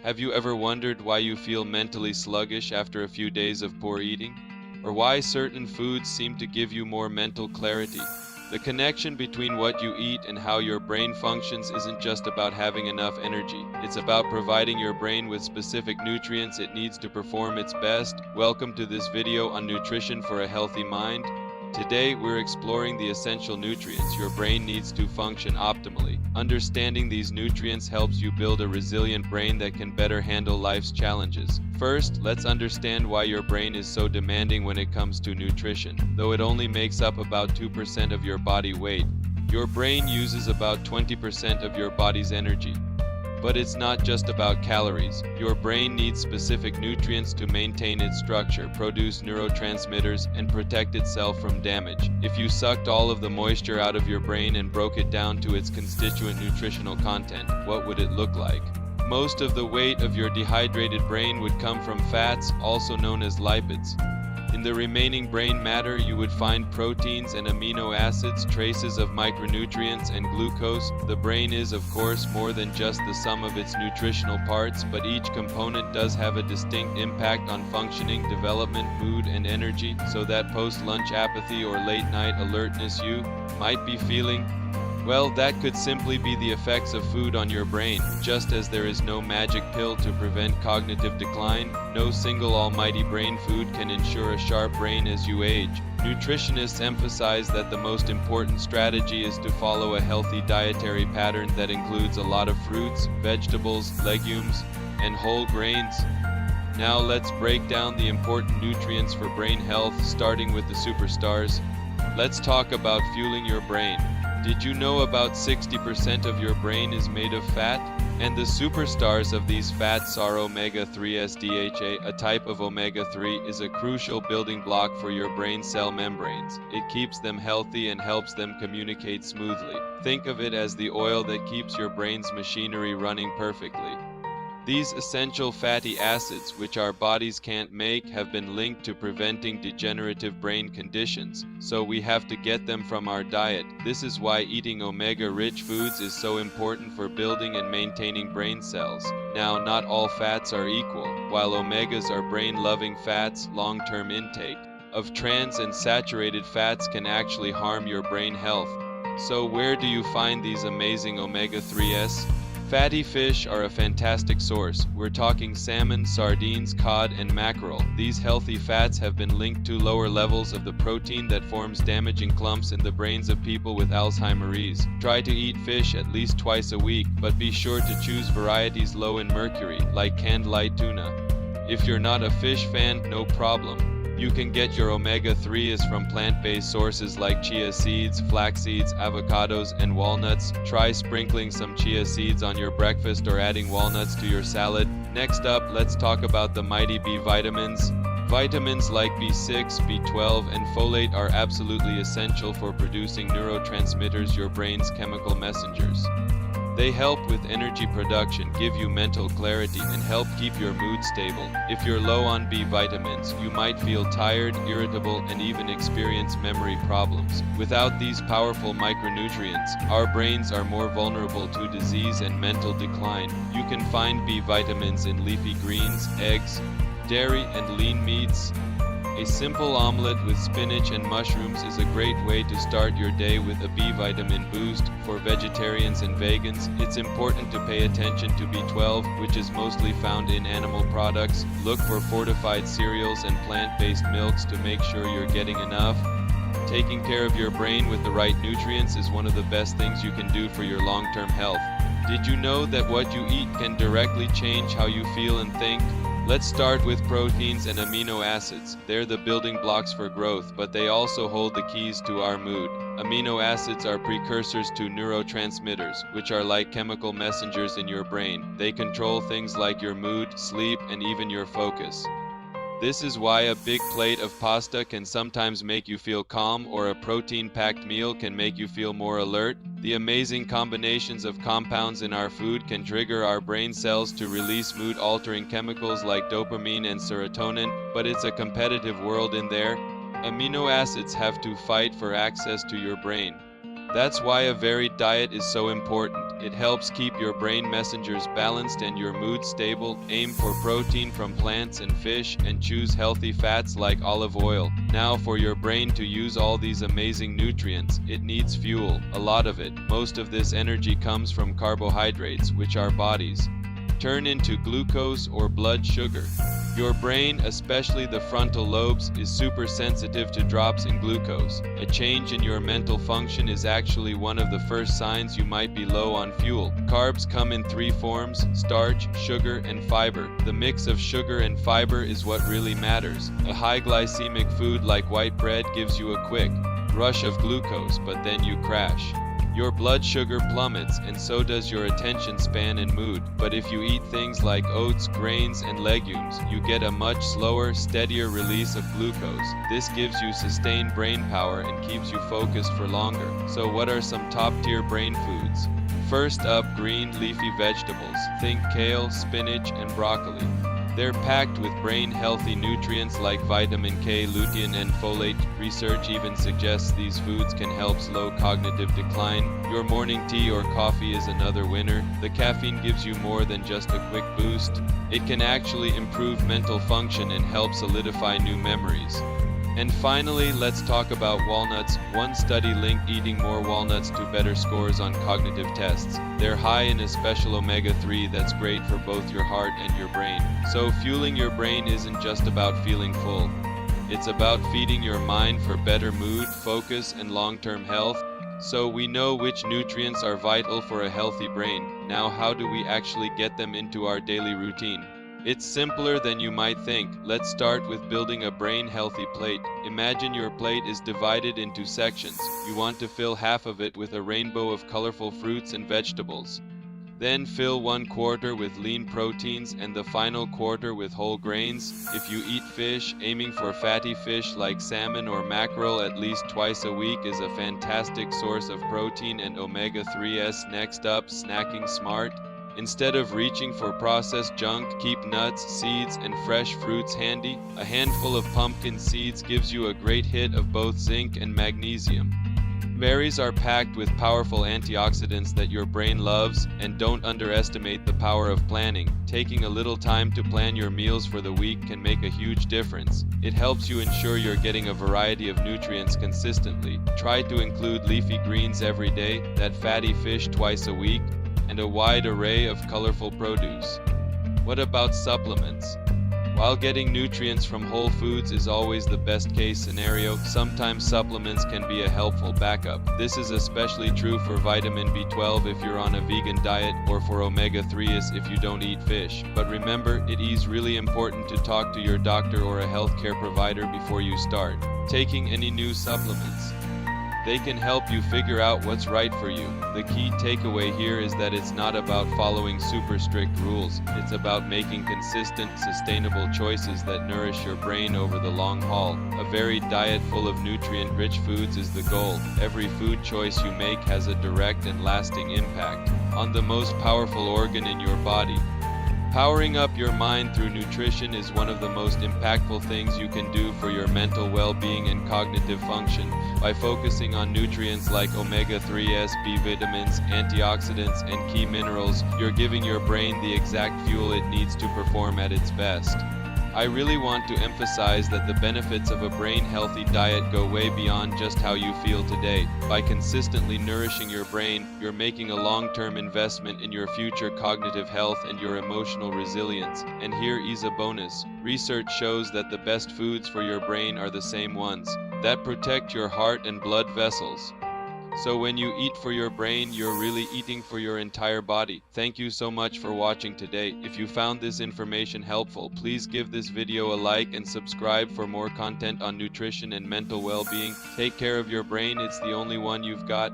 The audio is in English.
Have you ever wondered why you feel mentally sluggish after a few days of poor eating? Or why certain foods seem to give you more mental clarity? The connection between what you eat and how your brain functions isn't just about having enough energy. It's about providing your brain with specific nutrients it needs to perform its best. Welcome to this video on nutrition for a healthy mind. Today, we're exploring the essential nutrients your brain needs to function optimally. Understanding these nutrients helps you build a resilient brain that can better handle life's challenges. First, let's understand why your brain is so demanding when it comes to nutrition. Though it only makes up about 2% of your body weight, your brain uses about 20% of your body's energy. But it's not just about calories. Your brain needs specific nutrients to maintain its structure, produce neurotransmitters, and protect itself from damage. If you sucked all of the moisture out of your brain and broke it down to its constituent nutritional content, what would it look like? Most of the weight of your dehydrated brain would come from fats, also known as lipids. In the remaining brain matter, you would find proteins and amino acids, traces of micronutrients, and glucose. The brain is, of course, more than just the sum of its nutritional parts, but each component does have a distinct impact on functioning, development, mood, and energy, so that post-lunch apathy or late-night alertness you might be feeling, well, that could simply be the effects of food on your brain. Just as there is no magic pill to prevent cognitive decline, no single almighty brain food can ensure a sharp brain as you age. Nutritionists emphasize that the most important strategy is to follow a healthy dietary pattern that includes a lot of fruits, vegetables, legumes, and whole grains. Now let's break down the important nutrients for brain health, starting with the superstars. Let's talk about fueling your brain. Did you know about 60% of your brain is made of fat? And the superstars of these fats are omega-3s. DHA, a type of omega-3, is a crucial building block for your brain cell membranes. It keeps them healthy and helps them communicate smoothly. Think of it as the oil that keeps your brain's machinery running perfectly. These essential fatty acids, which our bodies can't make, have been linked to preventing degenerative brain conditions, so we have to get them from our diet. This is why eating omega-rich foods is so important for building and maintaining brain cells. Now, not all fats are equal. While omegas are brain-loving fats, long-term intake of trans and saturated fats can actually harm your brain health. So where do you find these amazing omega-3s? Fatty fish are a fantastic source. We're talking salmon, sardines, cod, and mackerel. These healthy fats have been linked to lower levels of the protein that forms damaging clumps in the brains of people with Alzheimer's. Try to eat fish at least twice a week, but be sure to choose varieties low in mercury, like canned light tuna. If you're not a fish fan, no problem. You can get your omega-3s from plant-based sources like chia seeds, flax seeds, avocados, and walnuts. Try sprinkling some chia seeds on your breakfast or adding walnuts to your salad. Next up, let's talk about the mighty B vitamins. Vitamins like B6, B12, and folate are absolutely essential for producing neurotransmitters, your brain's chemical messengers. They help with energy production, give you mental clarity, and help keep your mood stable. If you're low on B vitamins, you might feel tired, irritable, and even experience memory problems. Without these powerful micronutrients, our brains are more vulnerable to disease and mental decline. You can find B vitamins in leafy greens, eggs, dairy, and lean meats. A simple omelette with spinach and mushrooms is a great way to start your day with a B vitamin boost. For vegetarians and vegans, it's important to pay attention to B12, which is mostly found in animal products. Look for fortified cereals and plant-based milks to make sure you're getting enough. Taking care of your brain with the right nutrients is one of the best things you can do for your long-term health. Did you know that what you eat can directly change how you feel and think? Let's start with proteins and amino acids. They're the building blocks for growth, but they also hold the keys to our mood. Amino acids are precursors to neurotransmitters, which are like chemical messengers in your brain. They control things like your mood, sleep, and even your focus. This is why a big plate of pasta can sometimes make you feel calm, or a protein-packed meal can make you feel more alert. The amazing combinations of compounds in our food can trigger our brain cells to release mood-altering chemicals like dopamine and serotonin, but it's a competitive world in there. Amino acids have to fight for access to your brain. That's why a varied diet is so important. It helps keep your brain messengers balanced and your mood stable. Aim for protein from plants and fish and choose healthy fats like olive oil. Now for your brain to use all these amazing nutrients, it needs fuel, a lot of it. Most of this energy comes from carbohydrates, which our bodies turn into glucose or blood sugar. Your brain, especially the frontal lobes, is super sensitive to drops in glucose. A change in your mental function is actually one of the first signs you might be low on fuel. Carbs come in three forms: starch, sugar, and fiber. The mix of sugar and fiber is what really matters. A high glycemic food like white bread gives you a quick rush of glucose, but then you crash. Your blood sugar plummets, and so does your attention span and mood. But if you eat things like oats, grains, and legumes, you get a much slower, steadier release of glucose. This gives you sustained brain power and keeps you focused for longer. So what are some top-tier brain foods? First up, green leafy vegetables. Think kale, spinach, and broccoli. They're packed with brain-healthy nutrients like vitamin K, lutein, and folate. Research even suggests these foods can help slow cognitive decline. Your morning tea or coffee is another winner. The caffeine gives you more than just a quick boost. It can actually improve mental function and help solidify new memories. And finally, let's talk about walnuts. One study linked eating more walnuts to better scores on cognitive tests. They're high in a special omega-3 that's great for both your heart and your brain. So fueling your brain isn't just about feeling full. It's about feeding your mind for better mood, focus, and long-term health. So we know which nutrients are vital for a healthy brain. Now, how do we actually get them into our daily routine? It's simpler than you might think. Let's start with building a brain-healthy plate. Imagine your plate is divided into sections. You want to fill half of it with a rainbow of colorful fruits and vegetables. Then fill 1/4 with lean proteins and the final quarter with whole grains. If you eat fish, aiming for fatty fish like salmon or mackerel at least twice a week is a fantastic source of protein and omega-3s. Next up, snacking smart. Instead of reaching for processed junk, keep nuts, seeds, and fresh fruits handy. A handful of pumpkin seeds gives you a great hit of both zinc and magnesium. Berries are packed with powerful antioxidants that your brain loves, and don't underestimate the power of planning. Taking a little time to plan your meals for the week can make a huge difference. It helps you ensure you're getting a variety of nutrients consistently. Try to include leafy greens every day, that fatty fish twice a week, and a wide array of colorful produce. What about supplements? While getting nutrients from whole foods is always the best case scenario, sometimes supplements can be a helpful backup. This is especially true for vitamin B12 if you're on a vegan diet, or for omega-3s if you don't eat fish. But remember, it is really important to talk to your doctor or a healthcare provider before you start taking any new supplements. They can help you figure out what's right for you. The key takeaway here is that it's not about following super strict rules. It's about making consistent, sustainable choices that nourish your brain over the long haul. A varied diet full of nutrient-rich foods is the goal. Every food choice you make has a direct and lasting impact on the most powerful organ in your body. Powering up your mind through nutrition is one of the most impactful things you can do for your mental well-being and cognitive function. By focusing on nutrients like omega-3s, B vitamins, antioxidants, and key minerals, you're giving your brain the exact fuel it needs to perform at its best. I really want to emphasize that the benefits of a brain-healthy diet go way beyond just how you feel today. By consistently nourishing your brain, you're making a long-term investment in your future cognitive health and your emotional resilience. And here is a bonus. Research shows that the best foods for your brain are the same ones that protect your heart and blood vessels. So when you eat for your brain, you're really eating for your entire body. Thank you so much for watching today. If you found this information helpful, please give this video a like and subscribe for more content on nutrition and mental well-being. Take care of your brain, it's the only one you've got.